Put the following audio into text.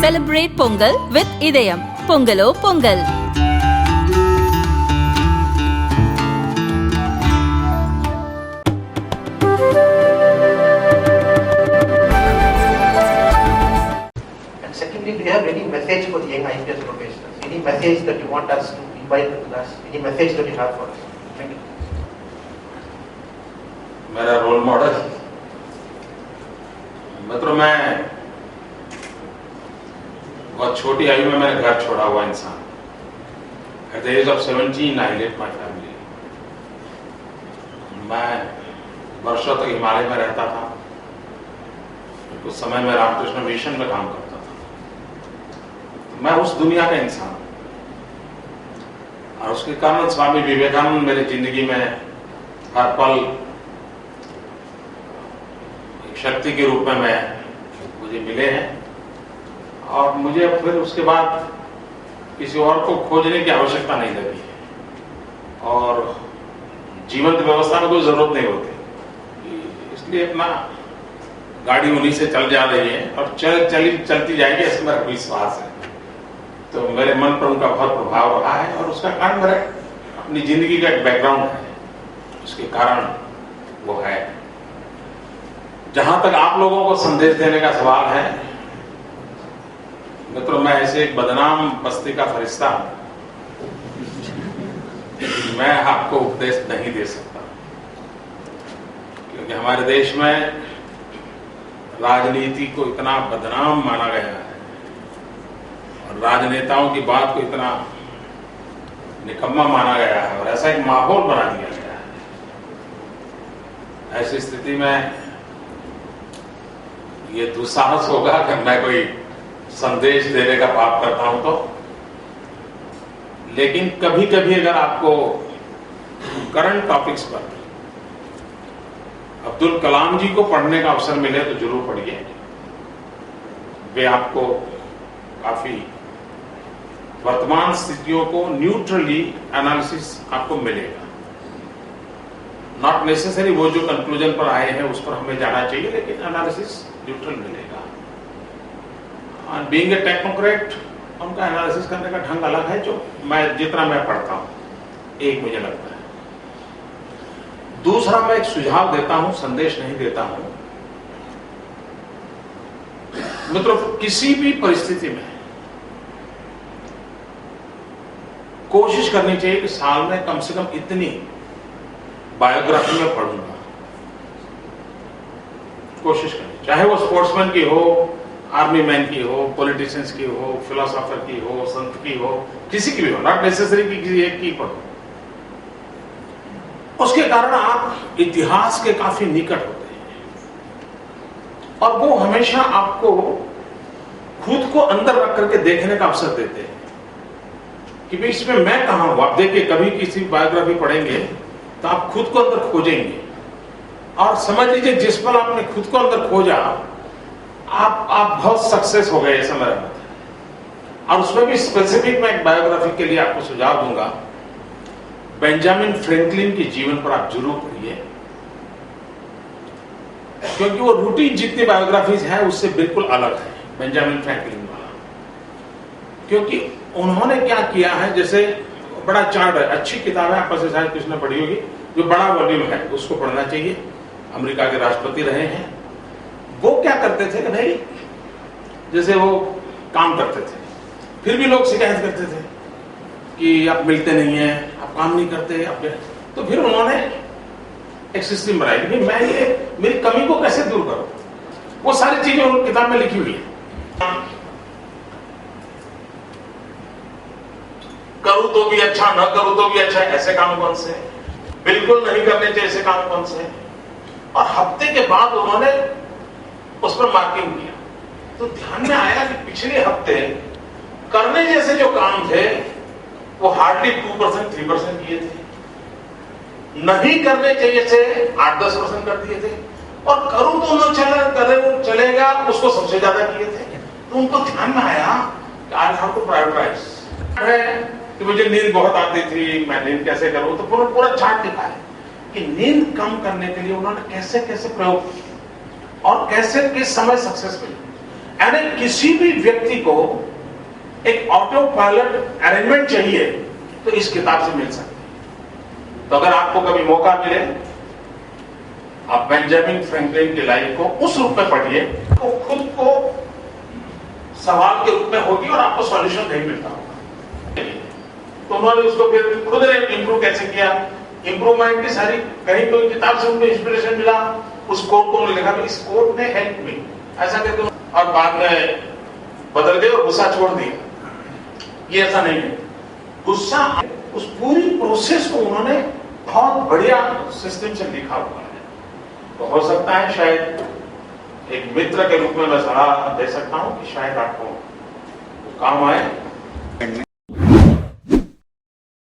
Celebrate Pongal with Idayam. Pongalo Pongal. And secondly, do you have any message for the young IPS professionals? Any message that you want us to invite to us? Any message that you have for us? Thank you. मेरा role model मित्रों, मैं बहुत छोटी आयु में मैंने घर छोड़ा हुआ इंसान। At the age of 17, I left my family. मैं वर्षों तक हिमालय में रहता था। कुछ समय में रामकृष्ण मिशन में काम करता था। मैं उस दुनिया का इंसान और उसके कारण स्वामी विवेकानंद मेरी जिंदगी में हर पल एक शक्ति के रूप में मुझे मिले हैं और मुझे फिर उसके बाद किसी और को खोजने की आवश्यकता नहीं लगी और जीवंत व्यवस्था में कोई जरूरत नहीं होती, इसलिए अपना गाड़ी उन्हीं से चल जा रही है और चलती जाएगी, ऐसा मेरा विश्वास है। तो मेरे मन पर उनका बहुत प्रभाव रहा है और उसका कारण मेरा अपनी जिंदगी का एक बैकग्राउंड है, उसके कारण वो है। जहां तक आप लोगों को संदेश देने का सवाल है, मित्रों, मैं ऐसे एक बदनाम बस्ती का फरिश्ता हूं, मैं आपको उपदेश नहीं दे सकता, क्योंकि हमारे देश में राजनीति को इतना बदनाम माना गया है और राजनेताओं की बात को इतना निकम्मा माना गया है और ऐसा एक माहौल बना दिया गया है। ऐसी स्थिति में ये दुस्साहस होगा कि मैं कोई संदेश देने का पाप करता हूं तो, लेकिन कभी कभी अगर आपको करंट टॉपिक्स पर अब्दुल कलाम जी को पढ़ने का अवसर मिले तो जरूर पढ़िए। वे आपको काफी वर्तमान स्थितियों को न्यूट्रली एनालिसिस आपको मिलेगा। नॉट नेसेसरी वो जो कंक्लूजन पर आए हैं उस पर हमें जाना चाहिए, लेकिन एनालिसिस न्यूट्रल मिलेगा। और बीइंग ए टेक्नोक्रेट, उनका एनालिसिस करने का ढंग अलग है, जो मैं जितना मैं पढ़ता हूं, एक मुझे लगता है। दूसरा, मैं एक सुझाव देता हूं, संदेश नहीं देता हूं। मित्रों, किसी भी परिस्थिति में कोशिश करनी चाहिए कि साल में कम से कम इतनी बायोग्राफी में पढ़ूंगा। कोशिश करनी, चाहे वो स्पोर्ट्समैन की हो, आर्मी मैन की हो, पॉलिटिशियंस की हो, फिलोसोफर की हो, संत की हो, किसी की भी हो, नॉट नेसेसरी कि किसी एक की पढ़ो। उसके कारण आप इतिहास के काफी निकट होते हैं और वो हमेशा आपको खुद को अंदर रख करके देखने का अवसर देते हैं कि भाई इसमें मैं कहां हूं। आप देखिए, कभी किसी बायोग्राफी पढ़ेंगे तो आप खुद को अंदर खोजेंगे और समझ लीजिए जिस पल आपने खुद को अंदर खोजा, आप बहुत सक्सेस हो गए, ऐसा मेरा मत है। और उसमें भी स्पेसिफिक मैं एक बायोग्राफी के लिए आपको सुझाव दूंगा, बेंजामिन फ्रैंकलिन के जीवन पर आप जरूर पढ़िए, क्योंकि वो रूटीन जितनी बायोग्राफीज है उससे बिल्कुल अलग है बेंजामिन फ्रैंकलिन वाला। क्योंकि उन्होंने क्या किया है, जैसे बड़ा चार्ट है, अच्छी किताब है, आपस में शायद किसी ने पढ़ी होगी, जो बड़ा वॉल्यूम है उसको पढ़ना चाहिए। अमेरिका के राष्ट्रपति रहे हैं, वो क्या करते थे कि भाई जैसे वो काम करते थे, फिर भी लोग शिकायत करते थे कि आप मिलते नहीं हैं, आप काम नहीं करते, तो फिर उन्होंने एक सिस्टम बनाई कि मैं ये मेरी कमी को कैसे दूर करूं। वो सारी चीजें उन किताब में लिखी हुई है। करूं तो भी अच्छा, न करूं तो भी अच्छा, ऐसे काम कौन से, बिल्कुल नहीं करने चाहिए ऐसे काम कौन से। और हफ्ते के बाद उन्होंने उस पर मार्किंग किया तो ध्यान में आया कि पिछले हफ्ते करने जैसे जो काम थे वो हार्डली 2%, 3% किए थे, नहीं करने चाहिए थे 8-10% कर दिए थे, और करूं तो न चलेगा उसको सबसे ज्यादा किए थे। तो उनको ध्यान में आया कि आई हैव टू प्रायोरिटाइज है कि मुझे नींद बहुत आती थी, मैं नींद कैसे करूं, तो पूरा चार्ट लिखा है कि नींद कम करने के लिए उन्होंने कैसे कैसे प्रयोग किए और कैसे किस समय सक्सेस मिली। यानी किसी भी व्यक्ति को एक ऑटो पायलट अरेंजमेंट चाहिए तो इस किताब से मिल सकती है। तो अगर आपको कभी मौका मिले, आप बेंजामिन फ्रैंकलिन की लाइफ को उस रूप में पढ़िए तो खुद को सवाल के रूप में होगी और आपको सॉल्यूशन नहीं मिलता होगा। तो उन्होंने उसको फिर खुद ने इंप्रूव कैसे किया, इंप्रूवमेंट की सारी कहीं कोई किताब से उनको इंस्पिरेशन मिला, उस कोट को उन्होंने लिखा, इस कोट ने हेल्प मी ऐसा करके, और बाद में बदल गए और गुस्सा छोड़ दिया। ये ऐसा नहीं है, गुस्सा उस पूरी प्रोसेस को उन्होंने बहुत बढ़िया सिस्टम से लिखा हुआ है। तो हो सकता है शायद एक मित्र के रूप में मैं सलाह दे सकता हूं कि शायद आपको काम आए।